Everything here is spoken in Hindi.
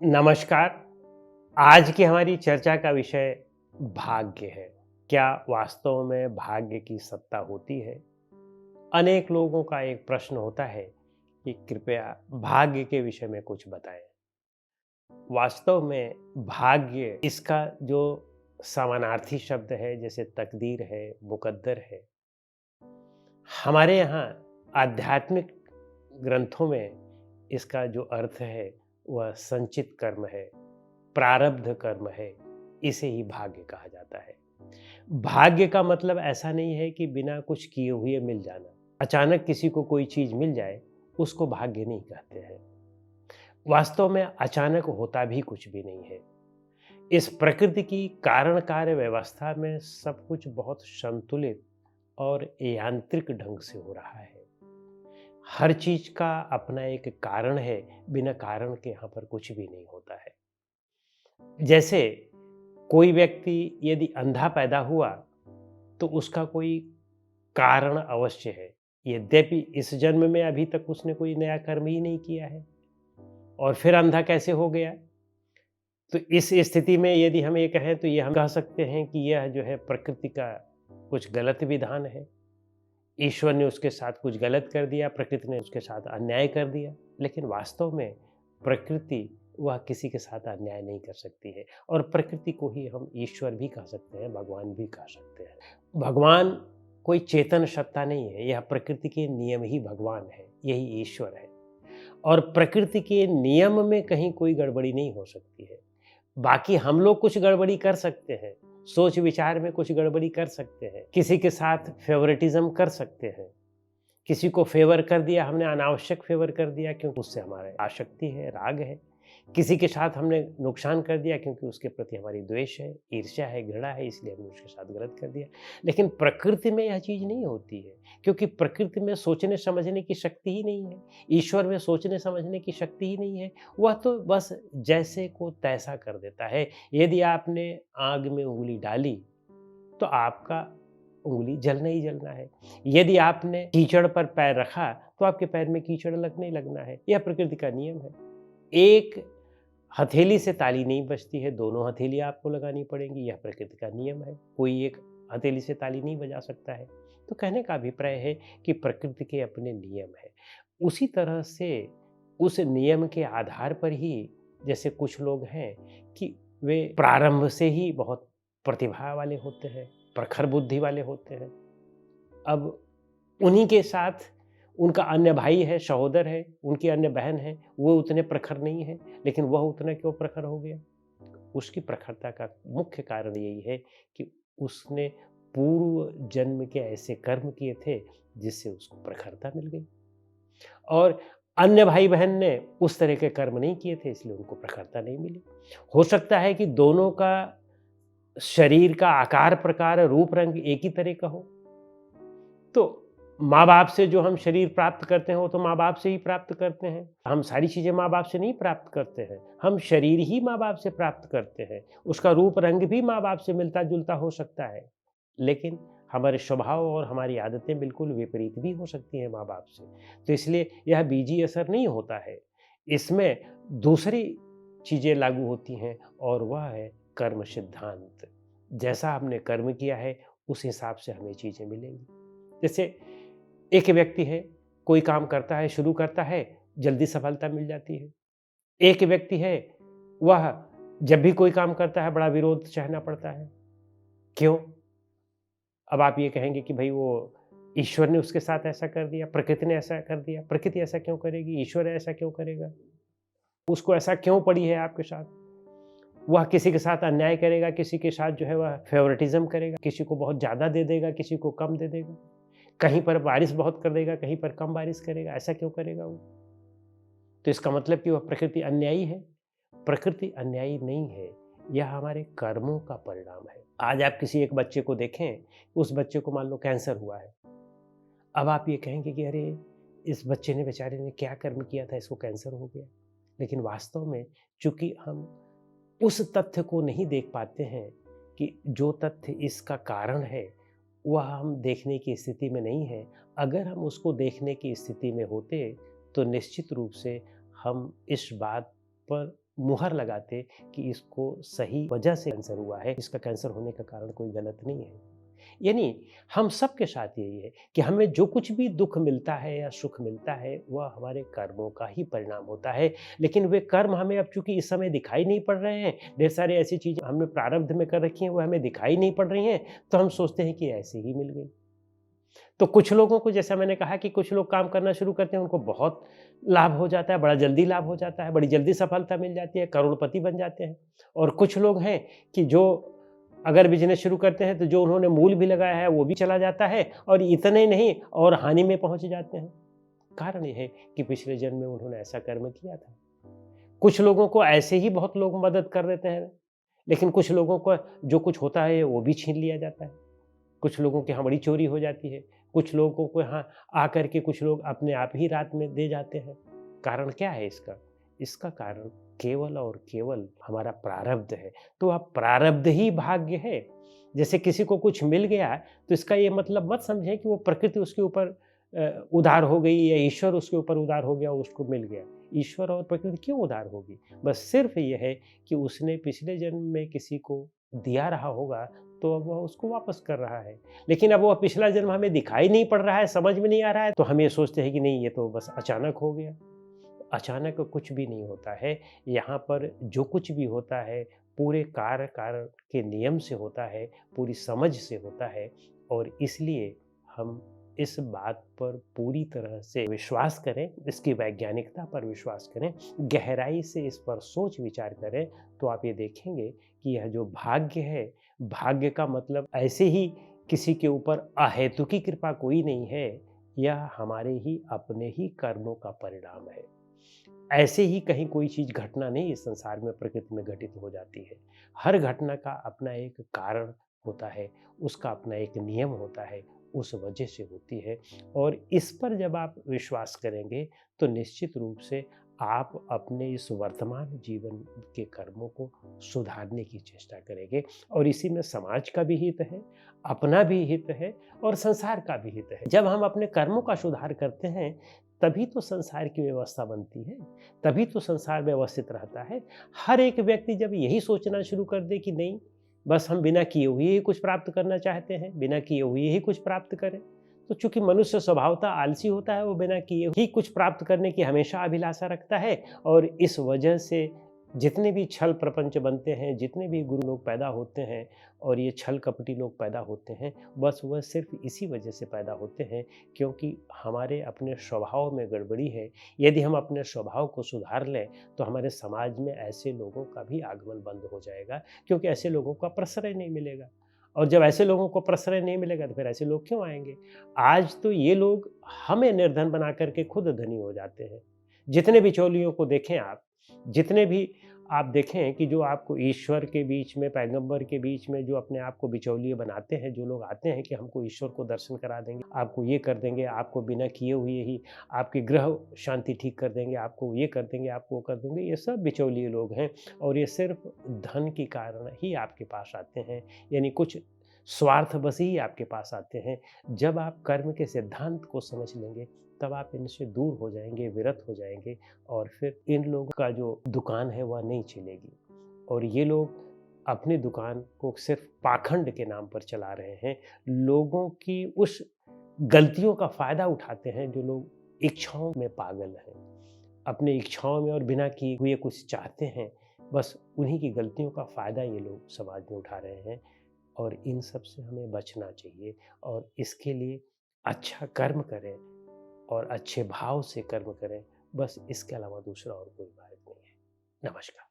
नमस्कार। आज की हमारी चर्चा का विषय भाग्य है। क्या वास्तव में भाग्य की सत्ता होती है? अनेक लोगों का एक प्रश्न होता है कि कृपया भाग्य के विषय में कुछ बताएं। वास्तव में भाग्य इसका जो समानार्थी शब्द है, जैसे तकदीर है, मुकद्दर है, हमारे यहाँ आध्यात्मिक ग्रंथों में इसका जो अर्थ है वह संचित कर्म है, प्रारब्ध कर्म है। इसे ही भाग्य कहा जाता है। भाग्य का मतलब ऐसा नहीं है कि बिना कुछ किए हुए मिल जाना। अचानक किसी को कोई चीज मिल जाए, उसको भाग्य नहीं कहते हैं। वास्तव में अचानक होता भी कुछ भी नहीं है। इस प्रकृति की कारण कार्य व्यवस्था में सब कुछ बहुत संतुलित और यांत्रिक ढंग से हो रहा है। हर चीज का अपना एक कारण है। बिना कारण के यहाँ पर कुछ भी नहीं होता है। जैसे कोई व्यक्ति यदि अंधा पैदा हुआ, तो उसका कोई कारण अवश्य है। यद्यपि इस जन्म में अभी तक उसने कोई नया कर्म ही नहीं किया है, और फिर अंधा कैसे हो गया? तो इस स्थिति में यदि हम ये कहें, तो ये हम कह सकते हैं कि यह जो है प्रकृति का कुछ गलत विधान है। ईश्वर ने उसके साथ कुछ गलत कर दिया, प्रकृति ने उसके साथ अन्याय कर दिया। लेकिन वास्तव में प्रकृति वह किसी के साथ अन्याय नहीं कर सकती है, और प्रकृति को ही हम ईश्वर भी कह सकते हैं, भगवान भी कह सकते हैं। भगवान कोई चेतन सत्ता नहीं है, यह प्रकृति के नियम ही भगवान है, यही ईश्वर है। और प्रकृति के नियम में कहीं कोई गड़बड़ी नहीं हो सकती है। बाकी हम लोग कुछ गड़बड़ी कर सकते हैं, सोच विचार में कुछ गड़बड़ी कर सकते हैं, किसी के साथ फेवरेटिज्म कर सकते हैं। किसी को फेवर कर दिया हमने, अनावश्यक फेवर कर दिया क्योंकि उससे हमारे आसक्ति है, राग है। किसी के साथ हमने नुकसान कर दिया क्योंकि उसके प्रति हमारी द्वेष है, ईर्ष्या है, घृणा है, इसलिए हमने उसके साथ गलत कर दिया। लेकिन प्रकृति में यह चीज नहीं होती है, क्योंकि प्रकृति में सोचने समझने की शक्ति ही नहीं है। ईश्वर में सोचने समझने की शक्ति ही नहीं है। वह तो बस जैसे को तैसा कर देता है। यदि आपने आग में उंगली डाली, तो आपका उंगली जलना ही जलना है। यदि आपने कीचड़ पर पैर रखा, तो आपके पैर में कीचड़ लगने ही लगना है। यह प्रकृति का नियम है। एक हथेली से ताली नहीं बजती है, दोनों हथेलियाँ आपको लगानी पड़ेंगी, यह प्रकृति का नियम है। कोई एक हथेली से ताली नहीं बजा सकता है। तो कहने का अभिप्राय है कि प्रकृति के अपने नियम हैं। उसी तरह से उस नियम के आधार पर ही, जैसे कुछ लोग हैं कि वे प्रारंभ से ही बहुत प्रतिभा वाले होते हैं, प्रखर बुद्धि वाले होते हैं। अब उन्हीं के साथ उनका अन्य भाई है, सहोदर है, उनकी अन्य बहन है, वो उतने प्रखर नहीं है, लेकिन वह उतना क्यों प्रखर हो गया? उसकी प्रखरता का मुख्य कारण यही है कि उसने पूर्व जन्म के ऐसे कर्म किए थे जिससे उसको प्रखरता मिल गई, और अन्य भाई बहन ने उस तरह के कर्म नहीं किए थे, इसलिए उनको प्रखरता नहीं मिली। हो सकता है कि दोनों का शरीर का आकार, प्रकार, रूप, रंग एक ही तरह का हो। तो माँ-बाप से जो हम शरीर प्राप्त करते हैं, वो तो माँ-बाप से ही प्राप्त करते हैं। हम सारी चीज़ें माँ-बाप से नहीं प्राप्त करते हैं। हम शरीर ही माँ-बाप से प्राप्त करते हैं। उसका रूप रंग भी माँ-बाप से मिलता-जुलता हो सकता है। लेकिन हमारे स्वभाव और हमारी आदतें बिल्कुल विपरीत भी हो सकती हैं माँ-बाप से। तो इसलिए यह बीजी असर नहीं होता है। इसमें दूसरी चीज़ें लागू होती हैं, और वह है कर्म सिद्धांत। जैसा हमने कर्म किया है, उस हिसाब से हमें चीज़ें मिलेंगी। जैसे एक व्यक्ति है, कोई काम करता है, शुरू करता है, जल्दी सफलता मिल जाती है। एक व्यक्ति है, वह जब भी कोई काम करता है, बड़ा विरोध सहना पड़ता है। क्यों? अब आप ये कहेंगे कि भई वो ईश्वर ने उसके साथ ऐसा कर दिया, प्रकृति ने ऐसा कर दिया। प्रकृति ऐसा क्यों करेगी? ईश्वर ऐसा क्यों करेगा? उसको ऐसा क्यों पड़ी है आपके साथ? वह किसी के साथ अन्याय करेगा, किसी के साथ जो है वह फेवरेटिज़्म करेगा, किसी को बहुत ज़्यादा दे देगा, किसी को कम दे देगा। कहीं पर बारिश बहुत कर देगा, कहीं पर कम बारिश करेगा, ऐसा क्यों करेगा वो? तो इसका मतलब कि वह प्रकृति अन्यायी है? प्रकृति अन्यायी नहीं है, यह हमारे कर्मों का परिणाम है। आज आप किसी एक बच्चे को देखें, उस बच्चे को मान लो कैंसर हुआ है। अब आप ये कहेंगे कि अरे! इस बच्चे ने, बेचारे ने क्या कर्म किया था, इसको कैंसर हो गया। लेकिन वास्तव में चूँकि हम उस तथ्य को नहीं देख पाते हैं कि जो तथ्य इसका कारण है, वह हम देखने की स्थिति में नहीं है। अगर हम उसको देखने की स्थिति में होते, तो निश्चित रूप से हम इस बात पर मुहर लगाते कि इसको सही वजह से कैंसर हुआ है, इसका कैंसर होने का कारण कोई गलत नहीं है। यानी हम सबके साथ यही है कि हमें जो कुछ भी दुख मिलता है या सुख मिलता है, वह हमारे कर्मों का ही परिणाम होता है। लेकिन वे कर्म हमें अब चूँकि इस समय दिखाई नहीं पड़ रहे हैं, ढेर सारी ऐसी चीज़ें हमने प्रारब्ध में कर रखी हैं, वो हमें दिखाई नहीं पड़ रही हैं, तो हम सोचते हैं कि ऐसे ही मिल गई। तो कुछ लोगों को जैसा मैंने कहा कि कुछ लोग काम करना शुरू करते हैं, उनको बहुत लाभ हो जाता है, बड़ा जल्दी लाभ हो जाता है, बड़ी जल्दी सफलता मिल जाती है, करोड़पति बन जाते हैं। और कुछ लोग हैं कि जो अगर बिज़नेस शुरू करते हैं, तो जो उन्होंने मूल भी लगाया है, वो भी चला जाता है और इतने नहीं और हानि में पहुँच जाते हैं। कारण ये है कि पिछले जन्म में उन्होंने ऐसा कर्म किया था। कुछ लोगों को ऐसे ही बहुत लोग मदद कर देते हैं, लेकिन कुछ लोगों को जो कुछ होता है, वो भी छीन लिया जाता है। कुछ लोगों के यहाँ बड़ी चोरी हो जाती है, कुछ लोगों को यहाँ आकर के कुछ लोग अपने आप ही रात में दे जाते हैं। कारण क्या है इसका? इसका कारण केवल और केवल हमारा प्रारब्ध है। तो अब प्रारब्ध ही भाग्य है। जैसे किसी को कुछ मिल गया, तो इसका ये मतलब मत समझें कि वो प्रकृति उसके ऊपर उदार हो गई या ईश्वर उसके ऊपर उदार हो गया, उसको मिल गया। ईश्वर और प्रकृति क्यों उदार होगी? बस सिर्फ़ ये है कि उसने पिछले जन्म में किसी को दिया रहा होगा, तो अब वह उसको वापस कर रहा है। लेकिन अब वह पिछला जन्म हमें दिखाई नहीं पड़ रहा है, समझ में नहीं आ रहा है, तो हम ये सोचते हैं कि नहीं, ये तो बस अचानक हो गया। अचानक कुछ भी नहीं होता है। यहाँ पर जो कुछ भी होता है, पूरे कार्य कारण के नियम से होता है, पूरी समझ से होता है और इसलिए हम इस बात पर पूरी तरह से विश्वास करें, इसकी वैज्ञानिकता पर विश्वास करें, गहराई से इस पर सोच विचार करें, तो आप ये देखेंगे कि यह जो भाग्य है, भाग्य का मतलब ऐसे ही किसी के ऊपर अहेतुकी कृपा कोई नहीं है, यह हमारे ही अपने ही कर्मों का परिणाम है। ऐसे ही कहीं कोई चीज़ घटना नहीं इस संसार में प्रकृति में घटित हो जाती है। हर घटना का अपना एक कारण होता है, उसका अपना एक नियम होता है, उस वजह से होती है और इस पर जब आप विश्वास करेंगे, तो निश्चित रूप से आप अपने इस वर्तमान जीवन के कर्मों को सुधारने की चेष्टा करेंगे और इसी में समाज का भी हित है, अपना भी हित है और संसार का भी हित है। जब हम अपने कर्मों का सुधार करते हैं, तभी तो संसार की व्यवस्था बनती है, तभी तो संसार व्यवस्थित रहता है। हर एक व्यक्ति जब यही सोचना शुरू कर दे कि नहीं, बस हम बिना किए हुए ही कुछ प्राप्त करना चाहते हैं, बिना किए हुए ही कुछ प्राप्त करें, तो चूँकि मनुष्य स्वभावतः आलसी होता है, वो बिना किए ही कुछ प्राप्त करने की हमेशा अभिलाषा रखता है और इस वजह से जितने भी छल प्रपंच बनते हैं, जितने भी गुरु लोग पैदा होते हैं और ये छल कपटी लोग पैदा होते हैं, बस वह सिर्फ़ इसी वजह से पैदा होते हैं क्योंकि हमारे अपने स्वभाव में गड़बड़ी है। यदि हम अपने स्वभाव को सुधार लें, तो हमारे समाज में ऐसे लोगों का भी आगमन बंद हो जाएगा क्योंकि ऐसे लोगों का प्रश्रय नहीं मिलेगा और जब ऐसे लोगों को प्रश्रय नहीं मिलेगा, तो फिर ऐसे लोग क्यों आएँगे? आज तो ये लोग हमें निर्धन बना कर के खुद धनी हो जाते हैं। जितने बिचौलियों को देखें आप, जितने भी आप देखें कि जो आपको ईश्वर के बीच में, पैगंबर के बीच में जो अपने आप को बिचौलिए बनाते हैं, जो लोग आते हैं कि हमको ईश्वर को दर्शन करा देंगे, आपको ये कर देंगे, आपको बिना किए हुए ही आपकी ग्रह शांति ठीक कर देंगे, आपको ये कर देंगे, आपको वो कर देंगे, ये सब बिचौलिए लोग हैं और ये सिर्फ़ धन के कारण ही आपके पास आते हैं, यानी कुछ स्वार्थवश ही आपके पास आते हैं। जब आप कर्म के सिद्धांत को समझ लेंगे, तब आप इनसे दूर हो जाएँगे, विरत हो जाएँगे और फिर इन लोगों का जो दुकान है वह नहीं चलेगी और ये लोग अपनी दुकान को सिर्फ़ पाखंड के नाम पर चला रहे हैं। लोगों की उस गलतियों का फ़ायदा उठाते हैं जो लोग इच्छाओं में पागल हैं। अपनी इच्छाओं में और बिना किए हुए कुछ चाहते हैं, बस उन्हीं की गलतियों का फ़ायदा ये लोग समाज में उठा रहे हैं और इन सब से हमें बचना चाहिए और इसके लिए अच्छा कर्म करें और अच्छे भाव से कर्म करें, बस इसके अलावा दूसरा और कोई मार्ग नहीं है। नमस्कार।